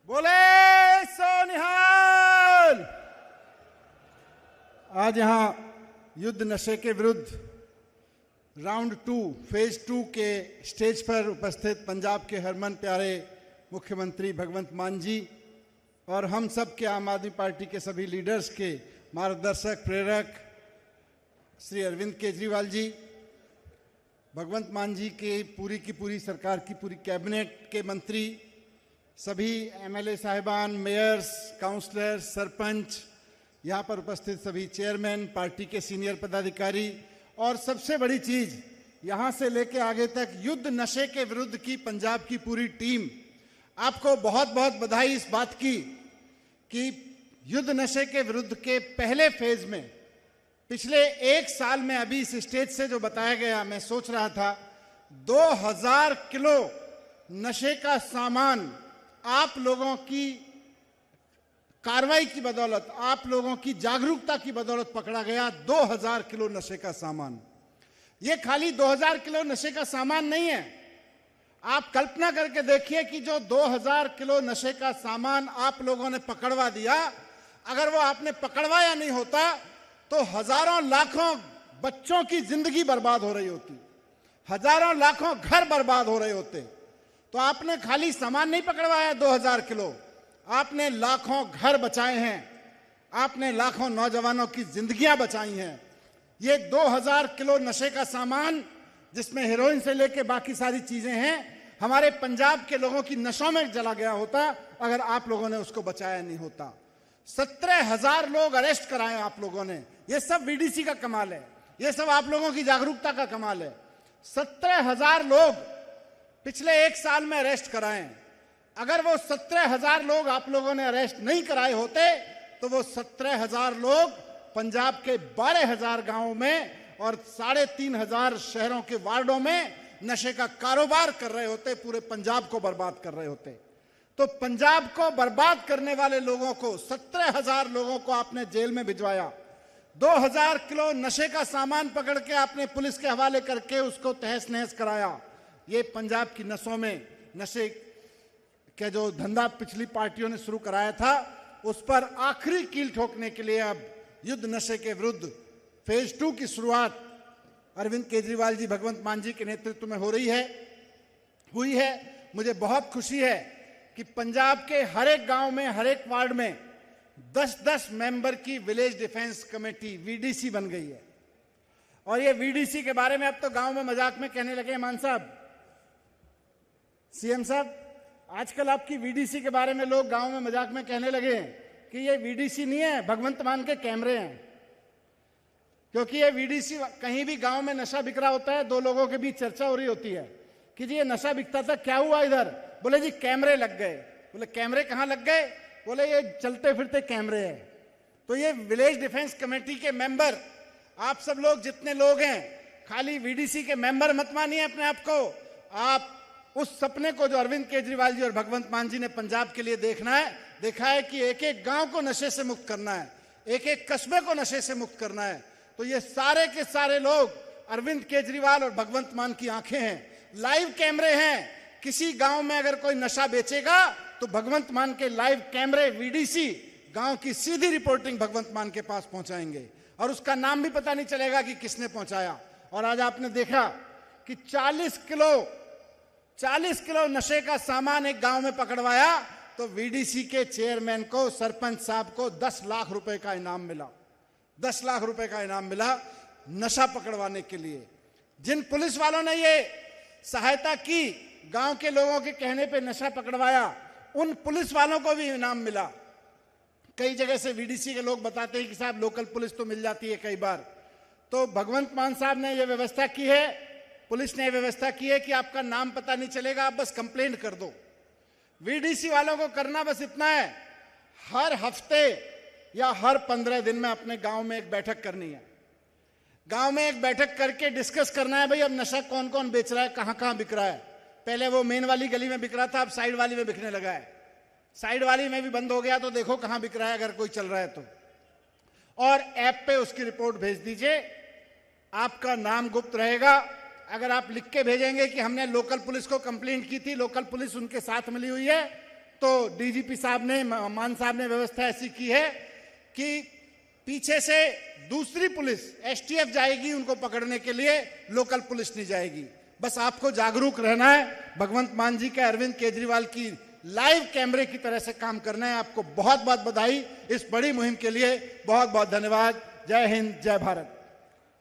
बोले सोनिहाल। आज यहां युद्ध नशे के विरुद्ध राउंड 2 फेज 2 के स्टेज पर उपस्थित पंजाब के हरमन प्यारे मुख्यमंत्री भगवंत मान जी और हम सब के आम आदमी पार्टी के सभी लीडर्स के मार्गदर्शक प्रेरक श्री अरविंद केजरीवाल जी, भगवंत मान जी के पूरी की पूरी सरकार की पूरी कैबिनेट के मंत्री, सभी एमएलए साहिबान, मेयर्स, काउंसलर्स, सरपंच, यहाँ पर उपस्थित सभी चेयरमैन, पार्टी के सीनियर पदाधिकारी और सबसे बड़ी चीज यहाँ से लेके आगे तक युद्ध नशे के विरुद्ध की पंजाब की पूरी टीम, आपको बहुत बहुत बधाई इस बात की कि युद्ध नशे के विरुद्ध के पहले फेज में पिछले एक साल में अभी इस स्टेज से जो बताया गया, मैं सोच रहा था 2000 किलो नशे का सामान आप लोगों की कार्रवाई की बदौलत, आप लोगों की जागरूकता की बदौलत पकड़ा गया। 2000 किलो नशे का सामान। ये खाली 2000 किलो नशे का सामान नहीं है। आप कल्पना करके देखिए कि जो 2000 किलो नशे का सामान आप लोगों ने पकड़वा दिया, अगर वो आपने पकड़वाया नहीं होता तो हजारों लाखों बच्चों की जिंदगी बर्बाद हो रही होती, हजारों लाखों घर बर्बाद हो रहे होते। तो आपने खाली सामान नहीं पकड़वाया 2000 किलो, आपने लाखों घर बचाए हैं, आपने लाखों नौजवानों की जिंदगियां बचाई हैं। ये 2000 किलो नशे का सामान, जिसमें हेरोइन से लेके बाकी सारी चीजें हैं, हमारे पंजाब के लोगों की नशों में जला गया होता अगर आप लोगों ने उसको बचाया नहीं होता। 17,000 लोग अरेस्ट कराए आप लोगों ने। ये सब वीडीसी का कमाल है, ये सब आप लोगों की जागरूकता का कमाल है। 17,000 लोग पिछले एक साल में अरेस्ट कराए। अगर वो 17,000 लोग आप लोगों ने अरेस्ट नहीं कराए होते तो वो 17,000 लोग पंजाब के 12,000 गांवों में और 3,500 शहरों के वार्डों में नशे का कारोबार कर रहे होते, पूरे पंजाब को बर्बाद कर रहे होते। तो पंजाब को बर्बाद करने वाले लोगों को, 17,000 लोगों को आपने जेल में भिजवाया। 2000 किलो नशे का सामान पकड़ के आपने पुलिस के हवाले करके उसको तहस नहस कराया। ये पंजाब की नसों में नशे का जो धंधा पिछली पार्टियों ने शुरू कराया था, उस पर आखिरी कील ठोकने के लिए अब युद्ध नशे के विरुद्ध फेज 2 की शुरुआत अरविंद केजरीवाल जी, भगवंत मान जी के नेतृत्व में हुई है। मुझे बहुत खुशी है कि पंजाब के हर एक गांव में, हर एक वार्ड में 10-10 मेंबर की विलेज डिफेंस कमेटी वीडीसी बन गई है। और ये वीडीसी के बारे में अब तो गांव में मजाक में कहने लगे, मान साहब, सीएम साहब, आजकल आपकी वीडीसी के बारे में लोग गांव में मजाक में कहने लगे कि ये वीडीसी नहीं है, भगवंत मान के कैमरे हैं। क्योंकि ये वीडीसी, कहीं भी गांव में नशा बिक रहा होता है, दो लोगों के बीच चर्चा हो रही होती है कि जी ये नशा बिकता था, क्या हुआ इधर? बोले जी कैमरे लग गए। बोले कैमरे कहां लग गए? बोले ये चलते फिरते कैमरे हैं। तो ये विलेज डिफेंस कमेटी के मेंबर, आप सब लोग जितने लोग हैं, खाली वीडीसी के मेंबर मत मानिए अपने आप को। आप उस सपने को जो अरविंद केजरीवाल जी और भगवंत मान जी ने पंजाब के लिए देखा है कि एक एक गांव को नशे से मुक्त करना है, एक एक कस्बे को नशे से मुक्त करना है। तो ये सारे के सारे लोग अरविंद केजरीवाल और भगवंत मान की आंखें हैं, लाइव कैमरे हैं। किसी गांव में अगर कोई नशा बेचेगा तो भगवंत मान के लाइव कैमरे वीडीसी गांव की सीधी रिपोर्टिंग भगवंत मान के पास पहुंचाएंगे और उसका नाम भी पता नहीं चलेगा कि किसने पहुंचाया। और आज आपने देखा कि 40 किलो नशे का सामान एक गांव में पकड़वाया तो वीडीसी के चेयरमैन को, सरपंच साहब को 10 लाख रुपए का इनाम मिला। 10 लाख रुपए का इनाम मिला नशा पकड़वाने के लिए। जिन पुलिस वालों ने ये सहायता की, गांव के लोगों के कहने पे नशा पकड़वाया, उन पुलिस वालों को भी इनाम मिला। कई जगह से वीडीसी के लोग बताते हैं कि साहब लोकल पुलिस तो मिल जाती है कई बार। तो भगवंत मान साहब ने यह व्यवस्था की है, पुलिस ने व्यवस्था की है कि आपका नाम पता नहीं चलेगा, आप बस कंप्लेंट कर दो। वीडीसी वालों को करना बस इतना है, हर हफ्ते या हर 15 दिन में अपने गांव में एक बैठक करनी है। गांव में एक बैठक करके डिस्कस करना है, भाई अब नशा कौन कौन बेच रहा है, कहां कहां बिक रहा है। पहले वो मेन वाली गली में बिक रहा था, अब साइड वाली में बिकने लगा है। साइड वाली में भी बंद हो गया तो देखो कहां बिक रहा है अगर कोई चल रहा है तो। और ऐप पे उसकी रिपोर्ट भेज दीजिए, आपका नाम गुप्त रहेगा। अगर आप लिख के भेजेंगे कि हमने लोकल पुलिस को कंप्लेंट की थी, लोकल पुलिस उनके साथ मिली हुई है, तो डीजीपी साहब ने, मान साहब ने व्यवस्था ऐसी की है कि पीछे से दूसरी पुलिस एसटीएफ जाएगी उनको पकड़ने के लिए, लोकल पुलिस नहीं जाएगी। बस आपको जागरूक रहना है, भगवंत मान जी का, अरविंद केजरीवाल की लाइव कैमरे की तरह से काम करना है। आपको बहुत बहुत बधाई इस बड़ी मुहिम के लिए, बहुत बहुत धन्यवाद। जय हिंद, जय भारत।